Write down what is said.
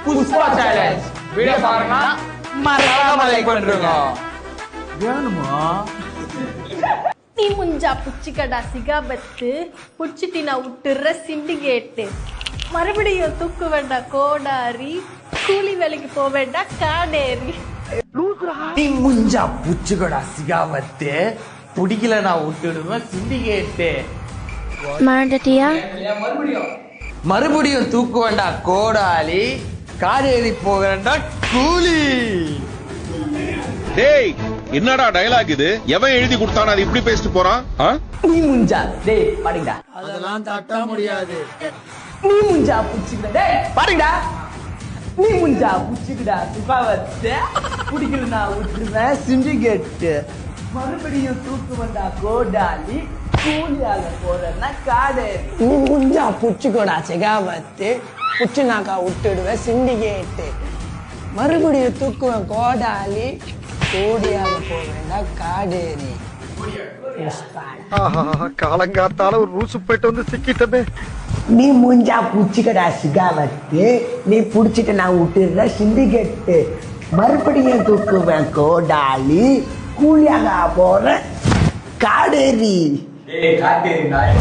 Pushpa challenge video பாருங்க மறக்காம like பண்ணுங்க வேணுமா நீ முஞ்சா புச்சிக்கடா சிகாபத்து புச்சிட்டி நான் விட்டுற சிண்டிகேட்டு மறுபடியும் தூக்கு வேண்டாம் கோடாரி கூலி வேலைக்கு போக வேண்டாம் காடேரி நீ முஞ்சா புச்சுக்கடா சிகாவத்து பிடிக்கல நான் விட்டுடுவேன் சிண்டிகேட்டு மறந்துட்டியா? மறுபடியும் தூக்கு வேண்டாம் கோடாலி காடேரி போக வேண்டாம் கூலி. டேய் என்னடா டயலாக் இது? எவன் எழுதி கொடுத்தானே அது இப்படி பேசிட்டு போறான்? நீ முஞ்சா டேய் பாடுங்கடா. அதெல்லாம் தட்ட முடியாது. நீ முஞ்சா புச்சுக்கடா டேய் பாடுங்கடா. நீ முஞ்சா புச்சுக்கடா சுகாவத்து பிடிக்கல நான் விட்டுருவேன் சிண்டிகேட்டு மறுபடியும் தூக்கு வந்தா கோடாலி கூலியாக போறேன்னா காடேரி. நீ முஞ்சா புச்சுக்கோடா சிகாவத்து புச்சுனாக்கா விட்டுடுவேன் சிண்டிகேட்டு மறுபடியும் தூக்குவேன் கோடாலி கோடியாக போவேண்டா காடேரி. காலங்காத்தால ஒரு ரூசு போயிட்டு வந்து சிக்கிட்டமே. நீ முஞ்சா புச்சுக்கடா சிகாவத்து நீ புடிச்சிட்டு நான் விட்டுடுற சிண்டிகேட்டு மறுபடியும் தூக்குவேன் கோடாலி கூலியாக போற காடேரி. காடேரி நாய்